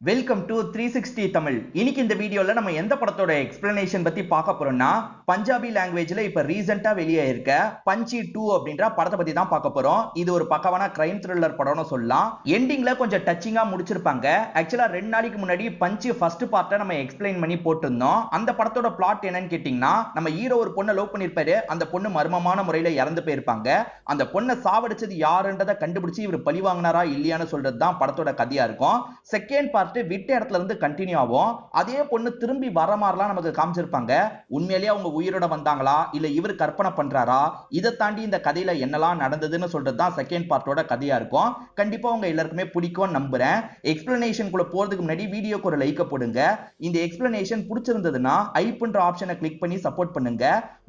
Welcome to 360 Tamil. இன்னைக்கு இந்த வீடியோல நம்ம எந்த படத்தோட எக்ஸ்பிளனேஷன் பத்தி பார்க்க போறோம்னா பஞ்சாபி லாங்குவேஜ்ல இப்ப ரீசெண்டா வெளியே இருக்க பஞ்சி 2 அப்படின்ற படத்தை பத்தி தான் பார்க்க போறோம். இது ஒரு பக்கவான கிரைம் த்ரில்லர் படம்னு சொல்லலாம். எண்டிங்ல கொஞ்சம் டச்சிங்கா முடிச்சிருப்பாங்க. ஆக்சுவலா 2 நாளைக்கு முன்னாடி பஞ்சி ஃபர்ஸ்ட் பார்ட்டை நம்ம எக்ஸ்பிளைன் பண்ணி போட்டிருந்தோம். அந்த படத்தோட பிளாட் என்னன்னு கேட்டீங்கன்னா, நம்ம ஹீரோ ஒரு பொண்ணை லவ் பண்ணிருப்பாரு. அந்த பொண்ணு மர்மமான முறையில இறந்து போயிருப்பாங்க. அந்த பொண்ணை சாவடிச்சது யாருன்றதை கண்டுபிடிச்சு இவர் பழி வாங்கினாரா இல்லையான்னு சொல்றது தான் படத்தோட கதையா இருக்கும். செகண்ட் பார்ட் விட்ட இடத்துல இருந்து கண்டினியூ ஆகும். அதே பொண்ணு திரும்பி வர மாதிரிலாம் நமக்கு காமிச்சிருப்பாங்க. உண்மையிலேயே அவங்க உயிரோட வந்தாங்களா இல்ல இவர் கற்பனை பண்றாரா, இதை தாண்டி இந்த கதையில என்னெல்லாம் நடந்ததுன்னு சொல்றது தான் செகண்ட் பார்ட்டோட கதையா இருக்கும். கண்டிப்பா உங்க எல்லாருக்குமே பிடிக்கும்னு நம்புறேன். எக்ஸ்பிளனேஷன் குள்ள போறதுக்கு முன்னாடி வீடியோக்கு ஒரு லைக் போடுங்க. இந்த எக்ஸ்பிளனேஷன் பிடிச்சிருந்ததுன்னா ஐப்ன்ற ஆப்ஷனை கிளிக் பண்ணி சப்போர்ட் பண்ணுங்க.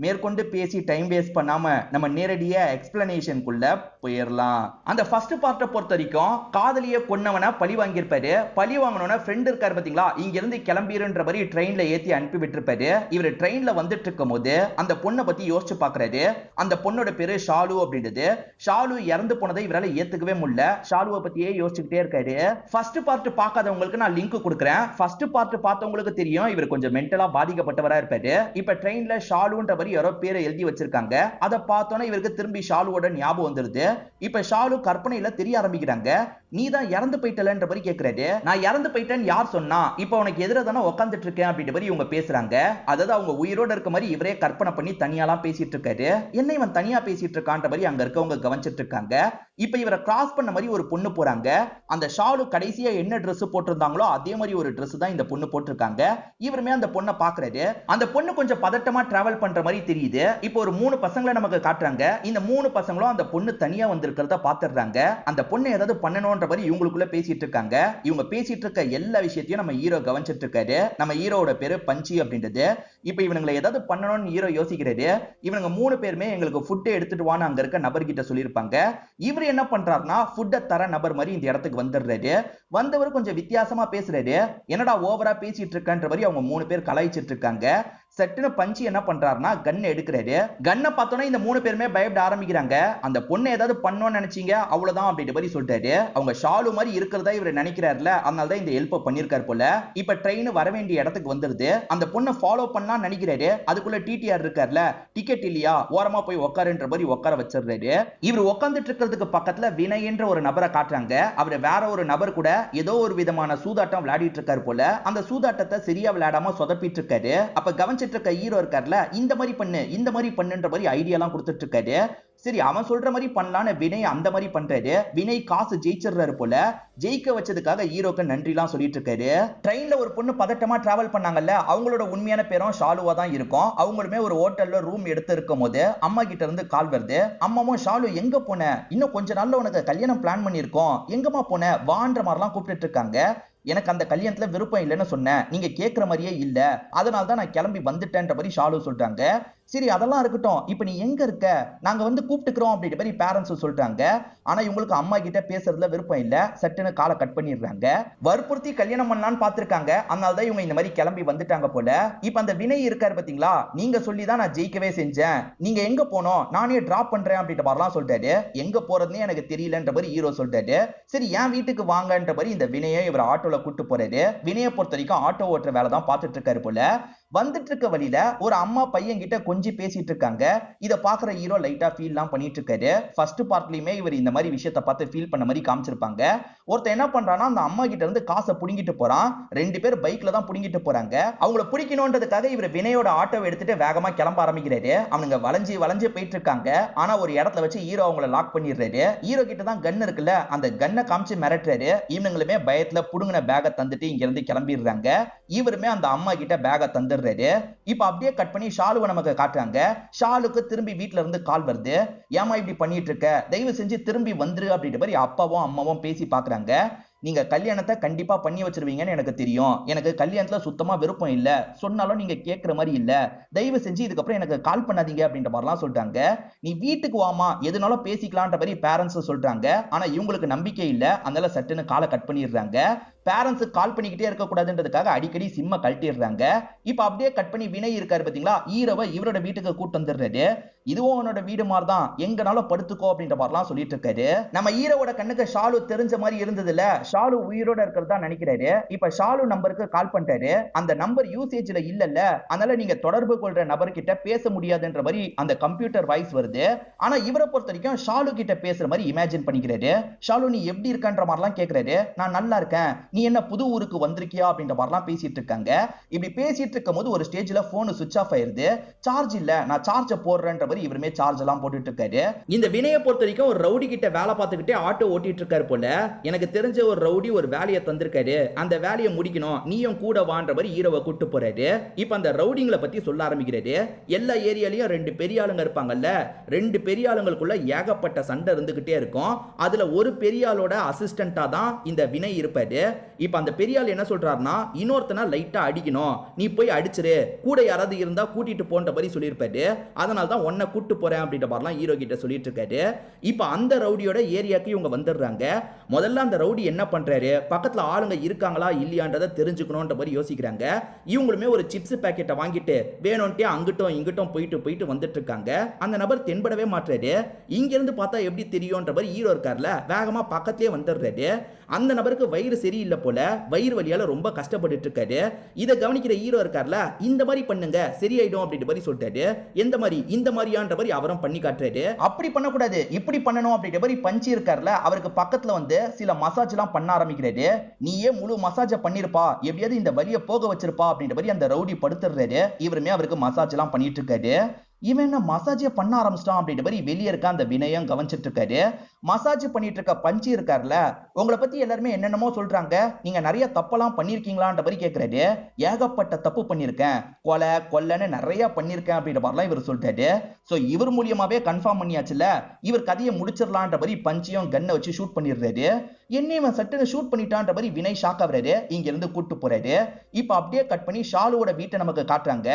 மேற்கொண்டு பேசி டைம் வேஸ்ட் பண்ணாம நம்ம நேரடியா எக்ஸ்பிளனேஷன் குள்ள போயிடலாம். அந்த ஃபர்ஸ்ட் பார்ட்டை பொறுத்த வரைக்கும் காதலிய கொன்னவனை பழி வாங்கியிருப்பாரு. பழி வாங்கணும்னா ஃப்ரெண்ட் இருக்காரு பாத்தீங்களா, இங்க இருந்து கிளம்பிருன்ற மாதிரி ட்ரெயின்ல ஏத்தி அனுப்பி விட்டுருப்பாரு. இவர் ட்ரெயின்ல வந்துட்டு இருக்கும் போது அந்த பொண்ணை பத்தி யோசிச்சு பாக்குறாரு. அந்த பொண்ணோட பேரு ஷாலு அப்படின்றது. ஷாலு இறந்து போனதை இவரால ஏத்துக்கவே முடியல. ஷாலுவை பத்தியே யோசிச்சுக்கிட்டே இருக்காரு. ஃபர்ஸ்ட் பார்ட் பார்க்காதவங்களுக்கு நான் லிங்க் கொடுக்குறேன். ஃபர்ஸ்ட் பார்ட் பார்த்தவங்களுக்கு தெரியும் இவர் கொஞ்சம் மென்டலா பாதிக்கப்பட்டவரா இருப்பாரு. இப்ப ட்ரெயின்ல ஷாலுன்ற மாதிரி யாரோ பேரை எழுதி வச்சிருக்காங்க. அதை பார்த்தோன்னா இவருக்கு திரும்பி ஷாலுவோட ஞாபகம் வந்துருது. இப்ப ஷாலு கற்பனையில தெரிய ஆரம்பிக்கிறாங்க. நீ தான் இறந்து போயிட்டலன்ற மாதிரி கேட்கிறாரு. நான் இறந்து போயிட்டேன்னு யார் சொன்னா, இப்ப உனக்கு எதிராக தானே உட்காந்துட்டு இருக்கேன் அப்படின்ற மாதிரி இவங்க பேசுறாங்க. அதாவது அவங்க உயிரோட இருக்க மாதிரி இவரே கற்பனை பண்ணி தனியாலாம் பேசிட்டு இருக்காரு. என்ன இவன் தனியா பேசிட்டு இருக்கான்ற மாதிரி அங்க இருக்கவங்க கவனிச்சிட்டு இருக்காங்க. இப்ப இவரை கிராஸ் பண்ண மாதிரி ஒரு பொண்ணு போறாங்க. அந்த ஷாலு கடைசியா என்ன ட்ரெஸ் போட்டிருந்தாங்களோ அதே மாதிரி ஒரு ட்ரெஸ் தான் இந்த பொண்ணு போட்டிருக்காங்க. இவருமே அந்த பொண்ணை பாக்குறாரு. அந்த பொண்ணு கொஞ்சம் பதட்டமா டிராவல் பண்ற மாதிரி தெரியுது. இப்போ ஒரு 3 பசங்களை நமக்கு காட்டுறாங்க. இந்த 3 பசங்களும் அந்த பொண்ணு தனியா வந்திருக்கிறத பாத்துறாங்க. அந்த பொண்ணு ஏதாவது பண்ணணும்ன்ற மாதிரி இவங்களுக்குள்ள பேசிட்டு இருக்காங்க. இவங்க பேசிட்டு இருக்க எல்லா விஷயத்தையும் நம்ம ஹீரோ கவனிச்சிட்டு இருக்காரு. நம்ம ஹீரோட பேரு பஞ்சி அப்படின்றது. இப்ப இவங்களை ஏதாவது பண்ணணும்னு ஹீரோ யோசிக்கிறாரு. இவங்க 3 பேருமே எங்களுக்கு ஃபுட் எடுத்துட்டு வான்னு அங்க இருக்க நபர்கிட்ட சொல்லியிருப்பாங்க. இவர் என்ன பண்றாருன்னா ஃபுட்டை தர நபர் மாதிரி இந்த இடத்துக்கு வந்துடுறாரு. வந்தவர் கொஞ்சம் வித்தியாசமா பேசுறாரு. என்னடா ஓவரா பேசிட்டு இருக்கன்ற மாதிரி அவங்க 3 பேர் கலாய்ச்சிட்டு இருக்காங்க. சட்டுன்னு பஞ்சி என்ன பண்றாருன்னா கன்னை எடுக்கிறாரு. கன்னை பார்த்தோன்னா இந்த 3 பேருமே பயப்பட ஆரம்பிக்கிறாங்க. அந்த பொண்ணை ஏதாவது பண்ணணும்னு நினைச்சீங்க அவ்வளவுதான் அப்படின்ற மாதிரி சொல்றாரு. அவங்க ஷாலு மாதிரி இருக்கிறதா இவர் நினைக்கிறாருல, அதனால தான் இந்த ஹெல்ப் பண்ணிருக்காரு போல. இப்ப ட்ரெயின் வர வேண்டிய இடத்துக்கு வந்துருது. அந்த பொண்ணை ஃபாலோ பண்ணலாம்னு நினைக்கிறாரு. அதுக்குள்ள டிடிஆர் இருக்காருல, டிக்கெட் இல்லையா ஓரமா போய் உட்காருன்ற மாதிரி உட்கார வச்சிடுறாரு. இவர் உட்கார்ந்துட்டு இருக்கிறதுக்கு பக்கத்துல வினய் என்ற ஒரு நபரை காட்டுறாங்க. அவர் வேற ஒரு நபர் கூட ஏதோ ஒரு விதமான சூதாட்டம் விளையாடிட்டு இருக்காரு போல. அந்த சூதாட்டத்தை சரியா விளையாடாம சொதப்பிட்டு இருக்காரு. அப்ப கவனிச்சிட்டு இருக்க ஹீரோ இருக்கார்ல, இந்த மாதிரி பண்ணு இந்த மாதிரி பண்ணுன்ற மாதிரி ஐடியா எல்லாம் கொடுத்துட்டு இருக்காரு. சரி அவன் சொல்ற மாதிரி பண்ணலான்னு வினய் அந்த மாதிரி பண்றாரு. வினய் காசு ஜெயிச்சிடுறாரு போல. ஜெயிக்க வச்சதுக்காக ஹீரோக்கு நன்றி எல்லாம் சொல்லிட்டு இருக்காரு. ட்ரெயின்ல ஒரு பொண்ணு பதட்டமா டிராவல் பண்ணாங்கல்ல, அவங்களோட உண்மையான பேரும் ஷாலுவா தான் இருக்கும். அவங்களுமே ஒரு ஹோட்டல்ல ரூம் எடுத்து இருக்கும் போது அம்மா கிட்ட இருந்து கால் வருது. அம்மாவும் ஷாலு எங்க போன, இன்னும் கொஞ்ச நாள்ல உனக்கு கல்யாணம் பிளான் பண்ணிருக்கோம், எங்கம்மா போன வான்ற மாதிரிலாம் கூப்பிட்டு இருக்காங்க. எனக்கு அந்த கல்யாணத்துல விருப்பம் இல்லைன்னு சொன்னேன், நீங்க கேட்கிற மாதிரியே இல்ல, அதனால தான் நான் கிளம்பி வந்துட்டேன்ற மாதிரி ஷாலு சொல்றாங்க. சரி அதெல்லாம் இருக்கட்டும், இப்ப நீ எங்க இருக்க, நாங்க வந்து கூப்பிட்டுக்கிறோம் அப்படின்ற மாதிரி பேரண்ட்ஸ் சொல்றாங்க. ஆனா இவங்களுக்கு அம்மா கிட்ட பேசுறதுல விருப்பம் இல்ல. சட்டுன்னு காலை கட் பண்ணிடுறாங்க. வற்புறுத்தி கல்யாணம் பண்ணலான்னு பாத்துருக்காங்க. அதனாலதான் இவங்க இந்த மாதிரி கிளம்பி வந்துட்டாங்க போல. இப்ப அந்த வினய் இருக்காரு பாத்தீங்களா, நீங்க சொல்லிதான் நான் ஜெயிக்கவே செஞ்சேன், நீங்க எங்க போனோம் நானே டிராப் பண்றேன் அப்படின்ற மாதிரிலாம் சொல்றாரு. எங்க போறதுன்னே எனக்கு தெரியலன்ற மாதிரி ஹீரோ சொல்றாரு. சரி என் வீட்டுக்கு வாங்கன்ற மாதிரி இந்த வினயை இவர் ஆட்டோல கூட்டு போறாரு. வினயை பொறுத்த வரைக்கும் ஆட்டோ ஓட்டுற வேலை தான் பார்த்துட்டு இருக்காரு போல. வந்துட்டு இருக்க வழியில ஒரு அம்மா பையன் கிட்ட கொஞ்சம் பேசிட்டு இருக்காங்க. இத பாக்குற ஹீரோ லைட்டா ஃபீல் எல்லாம் பண்ணிட்டு இருக்காரு. ஃபர்ஸ்ட் பார்ட்லயுமே இவர் இந்த மாதிரி விஷயத்தை பார்த்து ஃபீல் பண்ண மாதிரி காமிச்சிருப்பாங்க. ஒருத்தன் என்ன பண்றான்னா அந்த அம்மா கிட்ட இருந்து காசை புடுங்கிட்டு போறான். 2 பேர் பைக்ல தான் புடுங்கிட்டு போறாங்க. அவங்கள பிடிக்கணும்ன்றதுக்காக இவர் வினயோட ஆட்டோவை எடுத்துட்டு வேகமா கிளம்ப ஆரம்பிக்கிறாரு. அவனுங்க வளைஞ்சு வளைஞ்சு போயிட்டு இருக்காங்க. ஆனா ஒரு இடத்துல வச்சு ஹீரோ அவங்கள லாக் பண்ணிடுறாரு. ஹீரோ கிட்ட தான் கன் இருக்குல்ல, அந்த கன்னை காமிச்சு மிரட்டுறாரு. இவனுங்களுமே பயத்துல புடுங்கின பேக தந்துட்டு இங்க இருந்து கிளம்பிடுறாங்க. இவருமே அந்த அம்மா கிட்ட பேக தந்துடுறாரு. இப்ப அப்படியே கட் பண்ணி ஷாலுவை நமக்கு காட்டுறாங்க. ஷாலுக்கு திரும்பி வீட்ல இருந்து கால் வருது. ஏமா இப்படி பண்ணிட்டு இருக்க, தயவு செஞ்சு திரும்பி வந்துரு அப்படின்ற மாதிரி அப்பாவும் அம்மாவும் பேசி பாக்குறாங்க. நீங்க கல்யாணத்தை கண்டிப்பா பண்ணி வச்சிருவீங்கன்னு எனக்கு தெரியும். எனக்கு கல்யாணத்துல சுத்தமா விருப்பம் இல்ல, சொன்னாலும் நீங்க கேட்கிற மாதிரி இல்ல, தயவு செஞ்சு இதுக்கப்புறம் எனக்கு கால் பண்ணாதீங்க அப்படின்ற மாதிரிலாம் சொல்றாங்க. நீ வீட்டுக்கு வாமா எதுனாலும் பேசிக்கலான்ற மாதிரி பேரண்ட்ஸ் சொல்றாங்க. ஆனா இவங்களுக்கு நம்பிக்கை இல்ல. அதனால சட்டுன்னு காலை கட் பண்ணிடுறாங்க. பேரண்ட்ஸ் கால் பண்ணிக்கிட்டே இருக்க கூடாதுன்றதுக்காக அடிக்கடி சிம்ம கழட்டிடுறாங்க. இப்ப அப்படியே கட் பண்ணி வினய் இருக்காரு பாத்தீங்களா, ஹீரோவை இவரோட வீட்டுக்கு கூட்டு வந்துடுறாரு. இதுவும் அவனோட வீடு மாதிரி தான், எங்கனாலும் படுத்துக்கோ அப்படின்ற மாதிரிலாம் சொல்லிட்டு இருக்காரு. நம்ம ஹீரோவோட கண்ணுக்கு ஷாலு தெரிஞ்ச மாதிரி இருந்தது இல்ல, ஷாலு உயிரோட இருக்கிறதா நினைக்கிறாரு. இப்ப ஷாலு நம்பருக்கு கால் பண்றாரு. அந்த நம்பர் யூசேஜ்ல இல்லல்ல, அதனால நீங்க தொடர்பு கொள்ற நபர்கிட்ட பேச முடியாதுன்ற மாதிரி அந்த கம்ப்யூட்டர் வாய்ஸ் வருது. ஆனா இவரை பொறுத்த வரைக்கும் ஷாலு கிட்ட பேசுற மாதிரி இமேஜின் பண்ணிக்கிறாரு. ஷாலு நீ எப்படி இருக்கன்ற மாதிரிலாம் கேக்குறாரு. நான் நல்லா இருக்கேன், நீ என்ன புது ஊருக்கு வந்திருக்கியா அப்படின்ற மாதிரிலாம் பேசிட்டு இருக்காங்க. இப்படி பேசிட்டு இருக்கும் போது ஒரு ஸ்டேஜ்ல போன் சுவிட்ச் ஆஃப் ஆயிருது. சார்ஜ் இல்ல, நான் சார்ஜ் போடுறேன்ற மாதிரி இவருமே சார்ஜ் எல்லாம் போட்டுட்டு இருக்காரு. இந்த வினயை பொறுத்த வரைக்கும் ஒரு ரவுடி கிட்ட வேலை பார்த்துக்கிட்டே ஆட்டோ ஓட்டிட்டு இருக்காரு போல. எனக்கு தெரிஞ்ச ஒரு ரவுடி ஒரு வேலையை தந்திருக்காரு, அந்த வேலையை முடிக்கணும், நீயும் கூட வான்ற மாதிரி ஹீரோவை கூட்டு போறாரு. இப்ப அந்த ரவுடிங்களை பத்தி சொல்ல ஆரம்பிக்கிறாரு. எல்லா ஏரியாலயும் ரெண்டு பெரிய ஆளுங்க இருப்பாங்கல்ல, ரெண்டு பெரிய ஆளுங்களுக்குள்ள ஏகப்பட்ட சண்டை இருந்துகிட்டே இருக்கும். அதுல ஒரு பெரிய ஆளோட அசிஸ்டண்டா தான் இந்த வினய் இருப்பாரு. இப்ப அந்த பெரிய ஆள் என்ன சொல்றாருன்னா, இன்னொருத்தனா லைட்டா அடிக்கணும், நீ போய் அடிச்சிரு, கூட யாராவது இருந்தா கூட்டிட்டு போன்ற மாதிரி சொல்லியிருப்பாரு. அதனால தான் உன்னை கூட்டு போறேன் அப்படின்ற மாதிரிலாம் ஹீரோ கிட்ட சொல்லிட்டு இருக்காரு. இப்ப அந்த ரவுடியோட ஏரியாக்கு இவங்க வந்துடுறாங்க. முதல்ல அந்த ரவுடி என்ன பண்றாரு, பக்கத்துல ஆளுங்க இருக்காங்களா இல்லையான்றதை தெரிஞ்சுக்கணும்ன்ற மாதிரி யோசிக்கிறாங்க. இவங்களுமே ஒரு சிப்ஸ் பாக்கெட்டை வாங்கிட்டு வேணும்ட்டே அங்கிட்டும் இங்கிட்டும் போயிட்டு போயிட்டு வந்துட்டு இருக்காங்க. அந்த நபர் தென்படவே மாட்டாரு. இங்க இருந்து பார்த்தா எப்படி தெரியும்ன்ற மாதிரி ஹீரோ இருக்கார்ல, வேகமா பக்கத்திலே வந்துடுறாரு. அந்த நபருக்கு வயிறு சரியில்லை போல, வயிறு வலியால ரொம்ப கஷ்டப்பட்டு இருக்காரு. இதை கவனிக்கிற ஹீரோ இருக்கார்ல, இந்த மாதிரி பண்ணுங்க சரியாயிடும் அப்படின்ற மாதிரி சொல்லிட்டாரு. எந்த மாதிரி, இந்த மாதிரியான்ற மாதிரி அவரும் பண்ணி காட்டுறாரு. அப்படி பண்ணக்கூடாது, இப்படி பண்ணணும் அப்படின்ற மாதிரி பஞ்சி இருக்கார்ல, அவருக்கு பக்கத்துல வந்து சில மசாஜ் எல்லாம் பண்ண ஆரம்பிக்கிறாரு. நீயே முழு மசாஜ் பண்ணிருப்பா, எப்படியாவது இந்த வலியை போக வச்சிருப்பா அப்படின்ற மாதிரி அந்த ரவுடி படுத்துறாரு. இவருமே அவருக்கு மசாஜ் எல்லாம் பண்ணிட்டு இருக்காரு. இவன் என்ன மசாஜே பண்ண ஆரம்பிச்சிட்டான் அப்படின்ற மாதிரி வெளியே இருக்க அந்த வினயம் கவனிச்சிட்டு இருக்காரு. மசாஜ் பண்ணிட்டு இருக்க பஞ்சி இருக்காருல, உங்களை பத்தி எல்லாருமே என்னென்னமோ சொல்றாங்க, நீங்க நிறைய தப்பெல்லாம் பண்ணிருக்கீங்களான்ற மாதிரி கேட்கிறாரு. ஏகப்பட்ட தப்பு பண்ணிருக்கேன், கொலை கொல்லைன்னு நிறைய பண்ணிருக்கேன் அப்படின்ற மாதிரிலாம் இவர் சொல்லிட்டாரு. சோ இவர் மூலியமாவே கன்ஃபார்ம் பண்ணியாச்சுல, இவர் கதையை முடிச்சிடலான்ற மாதிரி பஞ்சியும் கன்னை வச்சு ஷூட் பண்ணிடுறாரு. என்ன இவன் சட்டுன்னு ஷூட் பண்ணிட்டான்ற மாதிரி வினய் ஷாக் ஆகுறாரு. இங்க இருந்து கூட்டு போறாரு. இப்ப அப்படியே கட் பண்ணி ஷாலுவோட வீட்டை நமக்கு காட்டுறாங்க.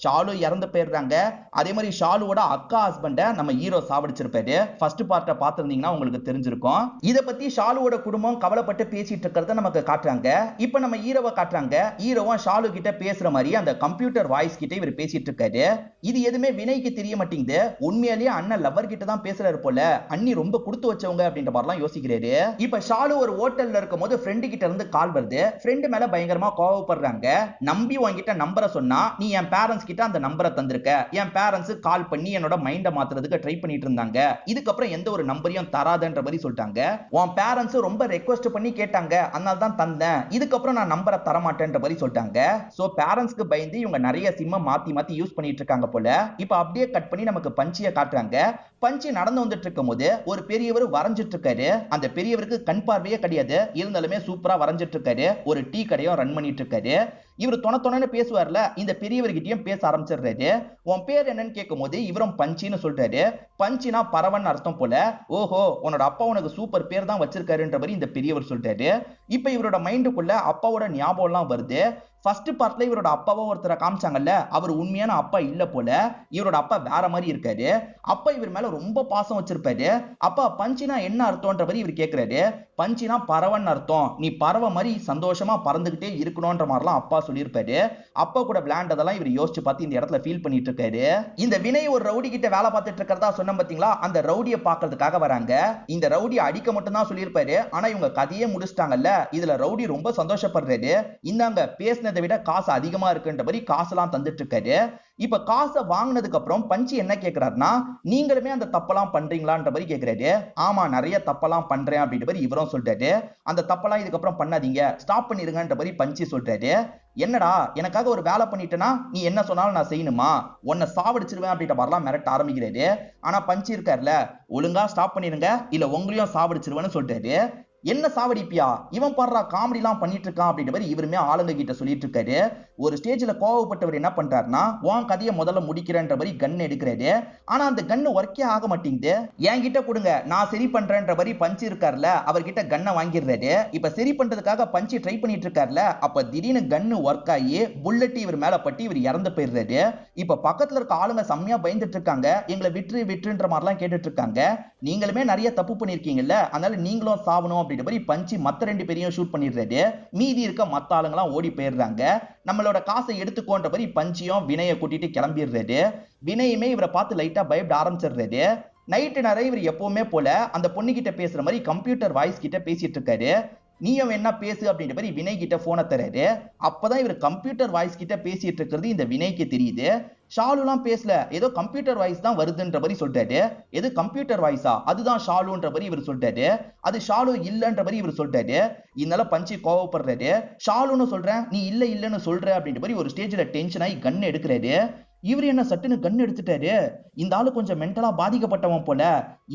ஷாலு இறந்து போயிடுறாங்க. அதே மாதிரி ஷாலுவோட அக்கா ஹஸ்பண்ட நம்ம ஹீரோ சாவடிச்சிருப்பாரு. ஃபர்ஸ்ட் பார்ட்ட பார்த்திருந்தீங்கன்னா உங்களுக்கு தெரிஞ்சிருக்கும். இத பத்தி ஷாலுவோட குடும்பம் கவலைப்பட்டு பேசிட்டு இருக்கிறத நமக்கு காட்டுறாங்க. இப்ப நம்ம ஹீரோவை காட்டுறாங்க. ஹீரோவும் ஷாலு கிட்ட பேசுற மாதிரி அந்த கம்ப்யூட்டர் வாய்ஸ் கிட்ட இவர் பேசிட்டு இருக்காரு. இது எதுவுமே வினய்க்கு தெரிய மாட்டேங்குது. உண்மையிலேயே அண்ணன் லவர் கிட்ட தான் பேசுறாரு போல, அண்ணி ரொம்ப கொடுத்து வச்சவங்க அப்படின்ற மாதிரிலாம் யோசிக்கிறாரு. இப்ப ஷாலு ஒரு ஹோட்டல்ல இருக்கும் போது ஃப்ரெண்டு கிட்ட இருந்து கால் வருது. ஃப்ரெண்டு மேல பயங்கரமா கோவப்படுறாங்க. நம்பி உன்கிட்ட நம்பரை சொன்னா நீ என் பேரண்ட்ஸ் கிட்ட அந்த நம்பரை தந்திருக்க, என் பேரண்ட்ஸ் கால் பண்ணி என்னோட மைண்ட மாத்துறதுக்கு ட்ரை பண்ணிட்டு இருந்தாங்க, இதுக்கப்புறம் எந்த ஒரு நம்பரையும் தராதன்ற மாதிரி சொல்லிட்டாங்க. உன் பேரண்ட்ஸ் ரொம்ப ரெக்வெஸ்ட் பண்ணி கேட்டாங்க, அதனால தான் தந்தேன், இதுக்கப்புறம் நான் நம்பரை தர மாட்டேன்ற மாதிரி சொல்லிட்டாங்க. சோ பேரண்ட்ஸ்க்கு பயந்து இவங்க நிறைய சிம்ம மாத்தி மாத்தி யூஸ் பண்ணிட்டு இருக்காங்க போல. இப்ப அப்படியே கட் பண்ணி நமக்கு பஞ்சியை காட்டுறாங்க. பஞ்சி நடந்து வந்துட்டு இருக்கும் போது ஒரு பெரியவர் வரைஞ்சிட்டு இருக்காரு. அந்த பெரியவருக்கு கண் பார்வையே கிடையாது, இருந்தாலுமே சூப்பரா வரைஞ்சிட்டு இருக்காரு. ஒரு டீ கடையும் ரன் பண்ணிட்டு இருக்காரு. இவர் தொண பேசுவார்ல, இந்த பெரியவர்கிட்டயும் பேச ஆரம்பிச்சிடுறாரு. உன் பேர் என்னன்னு கேட்கும் போது இவரும் பஞ்சின்னு சொல்றாரு. பஞ்சினா பறவன் அர்த்தம் போல. ஓஹோ, உன்னோட அப்பா உனக்கு சூப்பர் பேர் தான் வச்சிருக்காருன்ற மாதிரி இந்த பெரியவர் சொல்றாரு. இப்ப இவரோட மைண்டுக்குள்ள அப்பாவோட ஞாபகம் எல்லாம் வருது. ஃபர்ஸ்ட் பார்ட்ல இவரோட அப்பாவை ஒருத்தரை காமிச்சாங்கல்ல, அவர் உண்மையான அப்பா இல்ல போல, இவரோட அப்பா வேற மாதிரி இருக்காரு. அப்பா இவர் மேல ரொம்ப பாசம் வச்சிருப்பாரு. அப்பா பஞ்சினா என்ன அர்த்தம்ன்ற மாதிரி இவர் கேட்கிறாரு. பஞ்சினா பறவன் அர்த்தம், நீ பறவை மாதிரி சந்தோஷமா பறந்துகிட்டே இருக்கணும்ன்ற மாதிரிலாம் அப்பா சொல்லியிருப்பாரு. அப்பா கூட விளையாண்டதெல்லாம் இவர் யோசிச்சு பார்த்து இந்த இடத்துல ஃபீல் பண்ணிட்டு இருக்காரு. இந்த வினய் ஒரு ரவுடி கிட்ட வேலை பார்த்துட்டு இருக்கிறதா சொன்ன பாத்தீங்களா, அந்த ரவுடியை பார்க்கறதுக்காக வராங்க. இந்த ரவுடியை அடிக்க மட்டும் தான் சொல்லியிருப்பாரு. ஆனா இவங்க கதையே முடிச்சிட்டாங்கல்ல, இதுல ரவுடி ரொம்ப சந்தோஷப்படுறாரு. இந்தாங்க பேசின விட காசு அதிகமா இருக்குன்ற மாதிரி காசெல்லாம் தந்துட்டு இருக்காரு. இப்ப காசை வாங்கினதுக்கு அப்புறம் பஞ்சி என்ன கேட்கிறாருன்னா, நீங்களுமே அந்த தப்பெல்லாம் பண்றீங்களான்ற மாதிரி கேட்கிறாரு. ஆமா, நிறைய தப்பெல்லாம் பண்றேன் அப்படின்ற மாதிரி இவரும் சொல்றாரு. அந்த தப்பெல்லாம் இதுக்கப்புறம் பண்ணாதீங்க, ஸ்டாப் பண்ணிருங்கன்ற மாதிரி பஞ்சி சொல்றாரு. என்னடா எனக்காக ஒரு வேலை பண்ணிட்டேன்னா நீ என்ன சொன்னாலும் நான் செய்யணுமா, உன்னை சாவடிச்சிருவேன் அப்படின்ற மாதிரிலாம் மிரட்ட ஆரம்பிக்கிறாரு. ஆனா பஞ்சி இருக்காருல, ஒழுங்கா ஸ்டாப் பண்ணிருங்க இல்ல உங்களையும் சாவடிச்சிருவேன்னு சொல்றாரு. என்ன சாவடிப்பியா, இவன் பாடுறா காமெடி எல்லாம் பண்ணிட்டு இருக்கான் அப்படின்ற மாதிரி இவருமே ஆளுங்க கிட்ட சொல்லிட்டு இருக்காரு. ஒரு ஸ்டேஜ்ல கோவப்பட்டவர் என்ன பண்றாருன்னா, உன் கதையை முதல்ல முடிக்கிறன்ற மாதிரி கன் எடுக்கிறாரு. ஆனா அந்த கன்னு ஒர்க்கே ஆக மாட்டேங்குது. என்கிட்ட கொடுங்க, நான் சரி பண்றேன்ற மாதிரி பஞ்சி இருக்காருல, அவர்கிட்ட கன்னை வாங்கிடுறாரு. இப்ப சரி பண்றதுக்காக பஞ்சி ட்ரை பண்ணிட்டு இருக்காருல, அப்ப திடீர்னு கன்னு ஒர்க் ஆகி புல்லட் இவர் மேல பட்டு இவர் இறந்து போயிடுறாரு. இப்ப பக்கத்துல இருக்க ஆளுங்க செம்மையா பயந்துட்டு இருக்காங்க. எங்களை விட்டுன்ற மாதிரிலாம் கேட்டுட்டு இருக்காங்க. நீங்களுமே நிறைய தப்பு பண்ணிருக்கீங்கல்ல, அதனால நீங்களும் சாவணும் அப்படின்ற மாதிரி பஞ்சி மத்த 2 பேரையும் ஷூட் பண்ணிடுறாரு. மீதி இருக்க மத்த ஆளுங்கலாம் ஓடி போயிடுறாங்க. நம்மளோட காசை எடுத்துக்கோன்ற மாதிரி பஞ்சியும் வினயை கூட்டிட்டு கிளம்பிடுறாரு. வினயுமே இவரை பார்த்து லைட்டா பயப்பட ஆரம்பிச்சிடுறாரு. நைட்டு நிறைய இவர் எப்பவுமே போல அந்த பொண்ணு கிட்ட பேசுற மாதிரி கம்ப்யூட்டர் வாய்ஸ் கிட்ட பேசிட்டு இருக்காரு. நீயும் என்ன பேசு அப்படின்ற மாதிரி வினய் கிட்ட போனை தராரு. அப்பதான் இவர் கம்ப்யூட்டர் வாய்ஸ் கிட்ட பேசிட்டு இருக்கிறது இந்த வினய்க்கு தெரியுது. ஷாலுலாம் பேசல, ஏதோ கம்ப்யூட்டர் வாய்ஸ் தான் வருதுன்ற மாதிரி சொல்லிட்டாரு. எது கம்ப்யூட்டர் வாய்ஸா? அதுதான் ஷாலுன்ற மாதிரி இவர் சொல்லிட்டாரு. அது ஷாலு இல்லன்ற மாதிரி இவர் சொல்லிட்டாரு. இதனால பஞ்சி கோவப்படுறாரு. ஷாலுன்னு சொல்றேன், நீ இல்லன்னு சொல்ற அப்படின்ற மாதிரி ஒரு ஸ்டேஜ்ல டென்ஷன் ஆகி கன் எடுக்கிறாரு. இவர் என்ன சட்டுன்னு கன் எடுத்துட்டாரு. இந்த ஆளு கொஞ்சம் மென்டலா பாதிக்கப்பட்டவன் போல,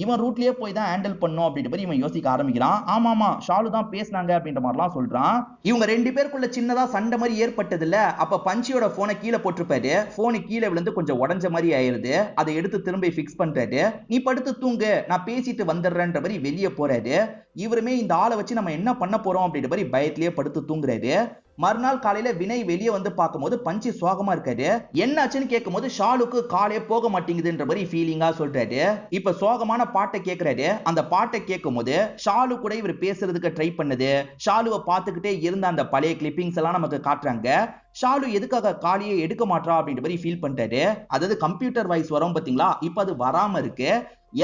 இவன் ரூட்லயே போய் தான் ஹேண்டில் பண்ணும் அப்படின்ற மாதிரி இவன் யோசிக்க ஆரம்பிக்கிறான். ஆமாமா ஷாலு தான் பேசினாங்க அப்படின்ற மாதிரிலாம் சொல்றான். இவங்க 2 பேருக்குள்ள சின்னதா சண்டை மாதிரி ஏற்பட்டது இல்ல. அப்ப பஞ்சியோட போனை கீழே போட்டிருப்பாரு. போனு கீழே விழுந்து கொஞ்சம் உடஞ்ச மாதிரி ஆயிருது. அதை எடுத்து திரும்ப பிக்ஸ் பண்றாரு. நீ படுத்து தூங்கு, நான் பேசிட்டு வந்துடுறேன்ற மாதிரி வெளியே போறாரு. இவருமே இந்த ஆளை வச்சு நம்ம என்ன பண்ண போறோம் அப்படின்ற மாதிரி பயத்திலேயே படுத்து தூங்குறாரு. மறுநாள் காலையில வினய் வெளியே வந்து பார்க்கும்போது பஞ்சி சோகமா இருக்காரு. என்னாச்சுன்னு கேட்கும்போது ஷாலுக்கு காலே போக மாட்டேங்குதுன்ற மாதிரி ஃபீலிங்கா சொல்றாரு. இப்ப சோகமான பாட்டை கேட்கிறாரு. அந்த பாட்டை கேட்கும் போது ஷாலு கூட இவர் பேசுறதுக்கு ட்ரை பண்ணுது. ஷாலுவை பார்த்துக்கிட்டே இருந்த அந்த பழைய கிளிப்பிங்ஸ் எல்லாம் நமக்கு காட்டுறாங்க. ஷாலு எதுக்காக காலியை எடுக்க மாட்டா அப்படின்ற மாதிரி ஃபீல் பண்றாரு. அதாவது கம்ப்யூட்டர் வாய்ஸ் வரும் பாத்தீங்களா, இப்ப அது வராம இருக்கு.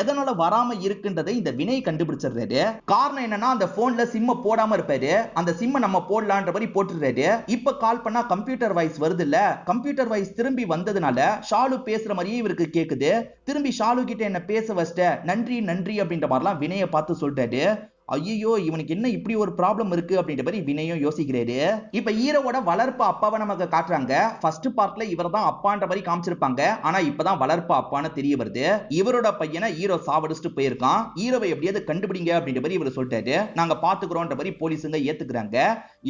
எதனால வராம இருக்குன்றதை இந்த வினய் கண்டுபிடிச்சிடுறாரு. காரணம் என்னன்னா அந்த போன்ல சிம்ம போடாம இருப்பாரு. அந்த சிம்ம நம்ம போடலான்ற மாதிரி போட்டுறாரு. இப்ப கால் பண்ணா கம்ப்யூட்டர் வாய்ஸ் வருது இல்ல, கம்ப்யூட்டர் வாய்ஸ் திரும்பி வந்ததுனால ஷாலு பேசுற மாதிரியே இவருக்கு கேக்குது. திரும்பி ஷாலு கிட்ட என்ன பேச வச்சிட்ட, நன்றி நன்றி அப்படின்ற மாதிரிலாம் வினயை பார்த்து சொல்றாரு. ஐயோ இவனுக்கு என்ன இப்படி ஒரு ப்ராப்ளம் இருக்கு அப்படின்ற மாதிரி வினயும் யோசிக்கிறாரு. இப்ப ஹீரோவோட வளர்ப்பு அப்பாவை நமக்கு காட்டுறாங்க. ஃபர்ஸ்ட் பார்ட்ல இவர் தான் அப்பான்ற மாதிரி காமிச்சிருப்பாங்க. ஆனா இப்பதான் வளர்ப்பு அப்பான்னு தெரிய வருது. இவரோட பையனை ஹீரோ சாவடிச்சுட்டு போயிருக்கான். ஹீரோவை எப்படியாவது கண்டுபிடிங்க அப்படின்ற மாதிரி இவர் சொல்லிட்டாரு. நாங்க பாத்துக்கிறோம்ன்ற மாதிரி போலீஸுங்க ஏத்துக்கிறாங்க.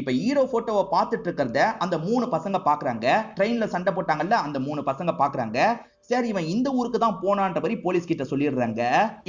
இப்ப ஹீரோ போட்டோவை பார்த்துட்டு இருக்கிறத அந்த 3 பசங்க பாக்குறாங்க. ட்ரெயின்ல சண்டை போட்டாங்கல்ல, அந்த 3 பசங்க பாக்குறாங்க. சரி இவன் இந்த ஊருக்கு தான் போனான்ற மாதிரி போலீஸ் கிட்ட சொல்லிடுறாங்க.